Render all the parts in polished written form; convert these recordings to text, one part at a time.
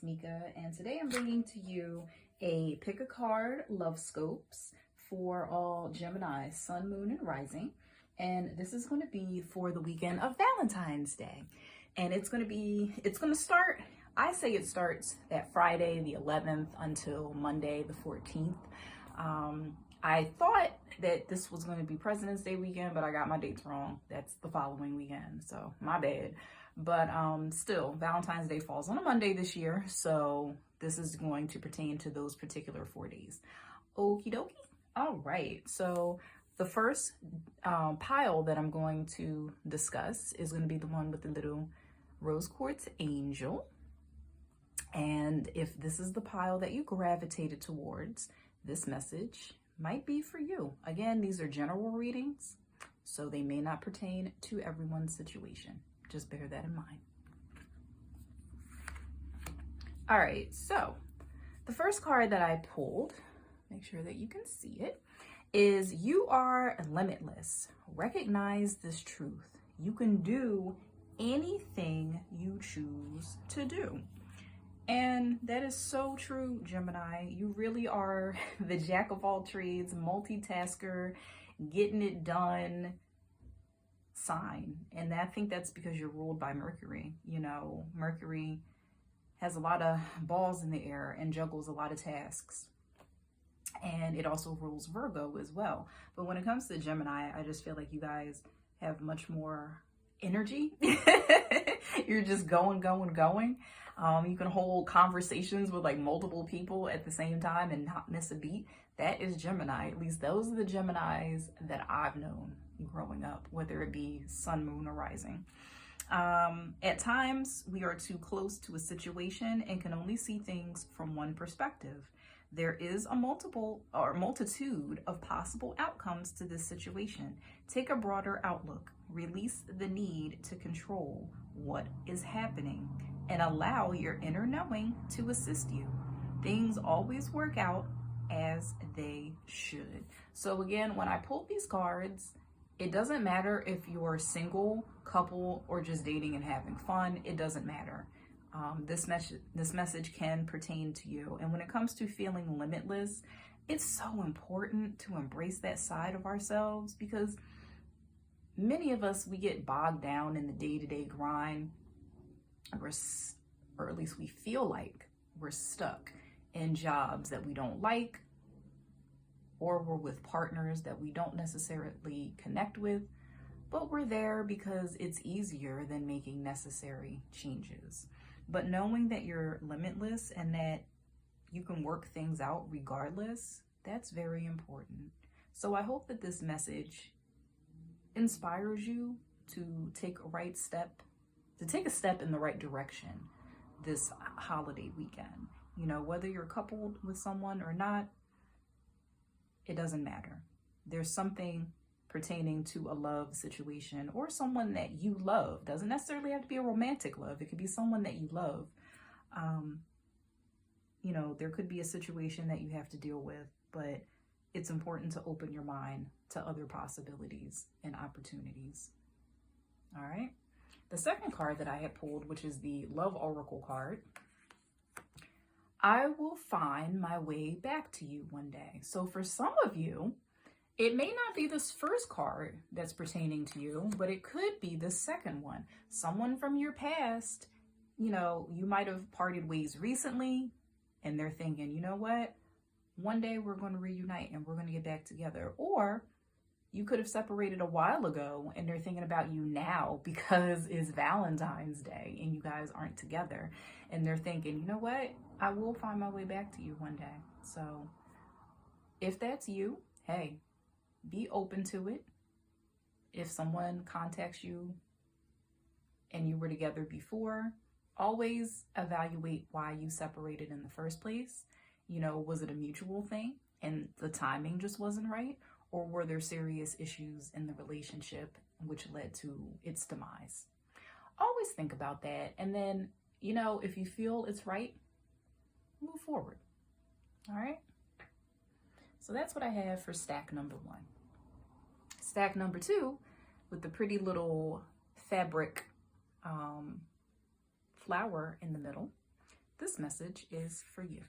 Tamika, and today I'm bringing to you a pick a card Lovescopes for all Gemini Sun, Moon, and Rising. And this is going to be for the weekend of Valentine's Day. And it's going to start, I say it starts that Friday the 11th until Monday the 14th. I thought that this was going to be President's Day weekend, but I got my dates wrong. That's the following weekend, so my bad. But still, Valentine's Day falls on a Monday this year, so this is going to pertain to those particular 4 days. Okie dokie. All right, so the first pile that I'm going to discuss is going to be the one with the little rose quartz angel. And if this is the pile that you gravitated towards, this message might be for you. Again, these are general readings, so they may not pertain to everyone's situation. Just bear that in mind. All right, so the first card that I pulled, make sure that you can see it, is you are limitless. Recognize this truth. You can do anything you choose to do. And that is so true, Gemini. You really are the jack of all trades, multitasker, getting it done sign. And I think that's because you're ruled by Mercury. You know, Mercury has a lot of balls in the air and juggles a lot of tasks. And it also rules Virgo as well. But when it comes to Gemini, I just feel like you guys have much more energy. You're just going. You can hold conversations with like multiple people at the same time and not miss a beat. That is Gemini. At least those are the Geminis that I've known growing up, whether it be Sun, Moon, or Rising. At times, we are too close to a situation and can only see things from one perspective. There is a multitude of possible outcomes to this situation. Take a broader outlook. Release the need to control what is happening and allow your inner knowing to assist you. Things always work out as they should. So again, when I pull these cards, it doesn't matter if you're single, couple, or just dating and having fun. It doesn't matter. This message can pertain to you. And when it comes to feeling limitless, it's so important to embrace that side of ourselves, because many of us, we get bogged down in the day-to-day grind, or at least we feel like we're stuck in jobs that we don't like, or we're with partners that we don't necessarily connect with, but we're there because it's easier than making necessary changes. But knowing that you're limitless and that you can work things out regardless, that's very important. So I hope that this message inspires you to take a step in the right direction this holiday weekend. You know, whether you're coupled with someone or not, it doesn't matter. There's something pertaining to a love situation or someone that you love. Doesn't necessarily have to be a romantic love. It could be someone that you love. You know, there could be a situation that you have to deal with, but it's important to open your mind to other possibilities and opportunities. All right. The second card that I had pulled, which is the Love Oracle card, I will find my way back to you one day. So for some of you, it may not be this first card that's pertaining to you, but it could be the second one. Someone from your past, you know, you might have parted ways recently and they're thinking, you know what? One day we're going to reunite and we're going to get back together. Or you could have separated a while ago and they're thinking about you now because it's Valentine's Day and you guys aren't together. And they're thinking, you know what? I will find my way back to you one day. So if that's you, hey, be open to it. If someone contacts you and you were together before, always evaluate why you separated in the first place. You know, was it a mutual thing and the timing just wasn't right? Or were there serious issues in the relationship which led to its demise? Always think about that. And then, you know, if you feel it's right, move forward. All right. So that's what I have for stack number 1. Stack number 2, with the pretty little fabric flower in the middle. this message is for you.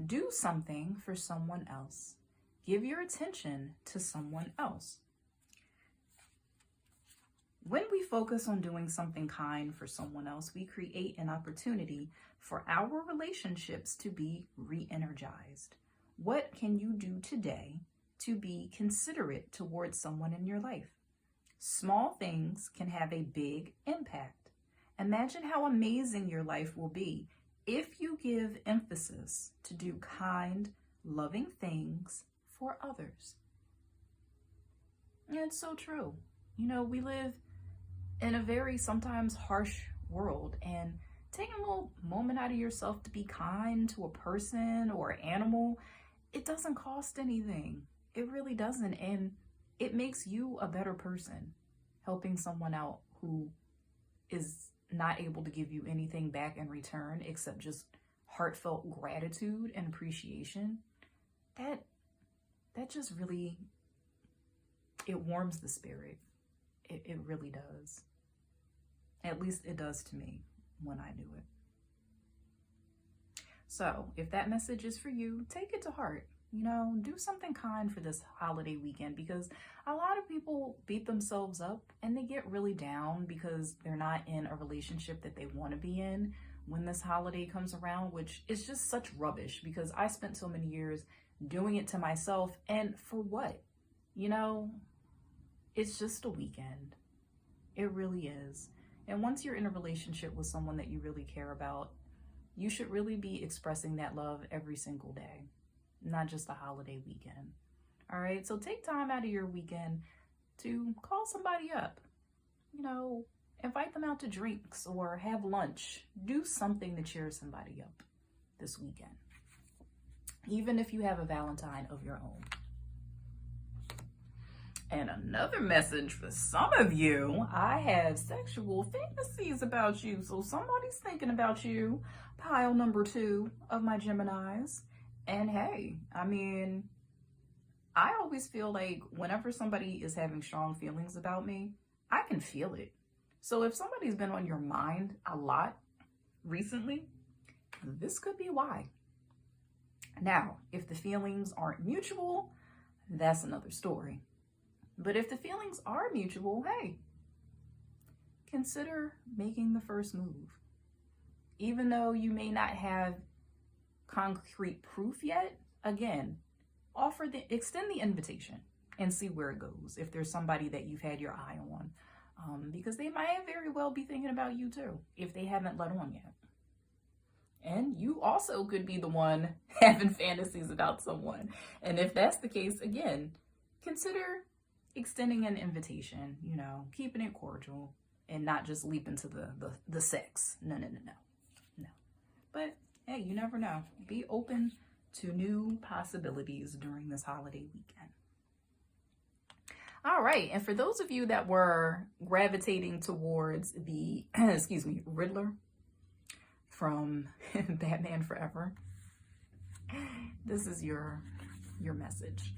Do something for someone else. Give your attention to someone else. When we focus on doing something kind for someone else, we create an opportunity for our relationships to be re-energized. What can you do today to be considerate towards someone in your life? Small things can have a big impact. Imagine how amazing your life will be if you give emphasis to do kind, loving things for others. And it's so true. You know, we live in a very sometimes harsh world, and taking a little moment out of yourself to be kind to a person or an animal, it doesn't cost anything. It really doesn't. And it makes you a better person, helping someone out who is not able to give you anything back in return except just heartfelt gratitude and appreciation. That just really, it warms the spirit. It really does. At least it does to me when I do it. So if that message is for you, take it to heart. You know, do something kind for this holiday weekend, because a lot of people beat themselves up and they get really down because they're not in a relationship that they want to be in when this holiday comes around, which is just such rubbish, because I spent so many years doing it to myself. And for what? You know, it's just a weekend. It really is. And once you're in a relationship with someone that you really care about, you should really be expressing that love every single day, not just the holiday weekend. All right, so take time out of your weekend to call somebody up, you know, invite them out to drinks or have lunch. Do something to cheer somebody up this weekend, even if you have a Valentine of your own. And another message for some of you, I have sexual fantasies about you. So somebody's thinking about you, pile number 2 of my Geminis. And hey, I mean, I always feel like whenever somebody is having strong feelings about me, I can feel it. So if somebody's been on your mind a lot recently, this could be why. Now, if the feelings aren't mutual, that's another story. But if the feelings are mutual, hey, consider making the first move. Even though you may not have concrete proof yet, again, extend the invitation and see where it goes. If there's somebody that you've had your eye on, because they might very well be thinking about you too, if they haven't let on yet. And you also could be the one having fantasies about someone. And if that's the case, again, consider extending an invitation, you know, keeping it cordial and not just leap into the sex. No. But hey, you never know. Be open to new possibilities during this holiday weekend. All right, and for those of you that were gravitating towards the, Riddler from Batman Forever, this is your message.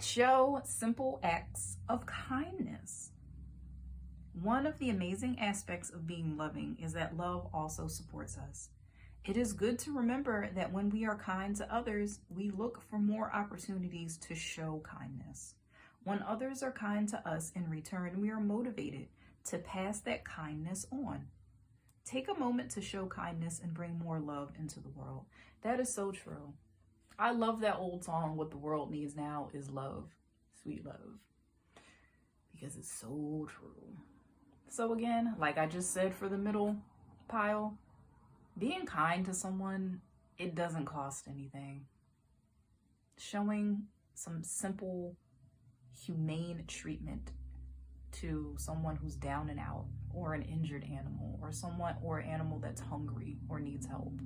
Show simple acts of kindness. One of the amazing aspects of being loving is that love also supports us. It is good to remember that when we are kind to others, we look for more opportunities to show kindness. When others are kind to us in return, we are motivated to pass that kindness on. Take a moment to show kindness and bring more love into the world. That is so true. I love that old song, "What the World Needs Now is Love, Sweet Love," because it's so true. So again, like I just said for the middle pile, being kind to someone, it doesn't cost anything. Showing some simple, humane treatment to someone who's down and out, or an injured animal, or an animal that's hungry or needs help,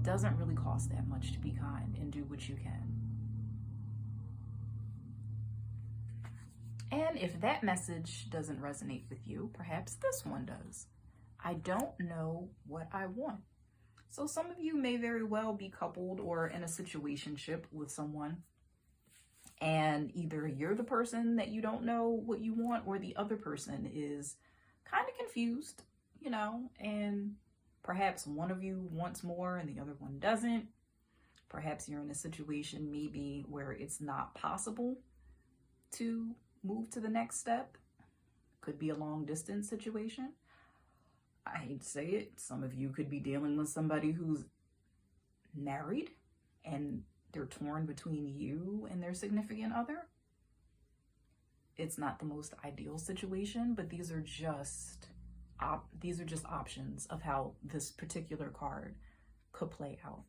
doesn't really cost that much to be kind and do what you can. And if that message doesn't resonate with you, perhaps this one does. I don't know what I want. So some of you may very well be coupled or in a situationship with someone, And either you're the person that you don't know what you want, or the other person is kind of confused, you know, and perhaps one of you wants more and the other one doesn't. Perhaps you're in a situation maybe where it's not possible to move to the next step. Could be a long distance situation. I hate to say it, some of you could be dealing with somebody who's married and they're torn between you and their significant other. It's not the most ideal situation, but these are just options of how this particular card could play out.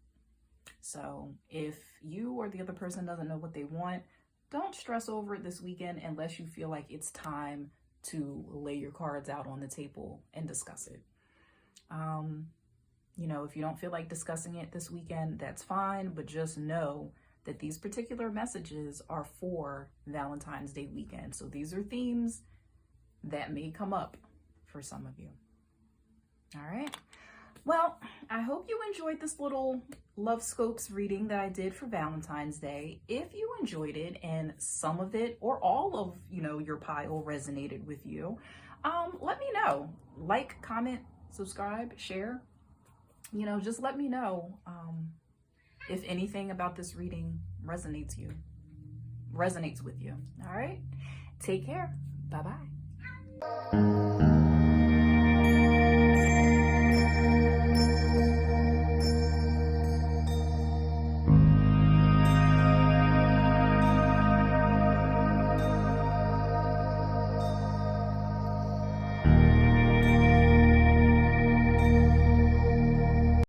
So if you or the other person doesn't know what they want, don't stress over it this weekend unless you feel like it's time to lay your cards out on the table and discuss it. You know, if you don't feel like discussing it this weekend, that's fine, but just know that these particular messages are for Valentine's Day weekend. So these are themes that may come up for some of you. All right. Well, I hope you enjoyed this little Lovescopes reading that I did for Valentine's Day. If you enjoyed it and some of it or all of, you know, your pile resonated with you, let me know. Like, comment, subscribe, share. You know, just let me know if anything about this reading resonates with you. All right. Take care. Bye-bye.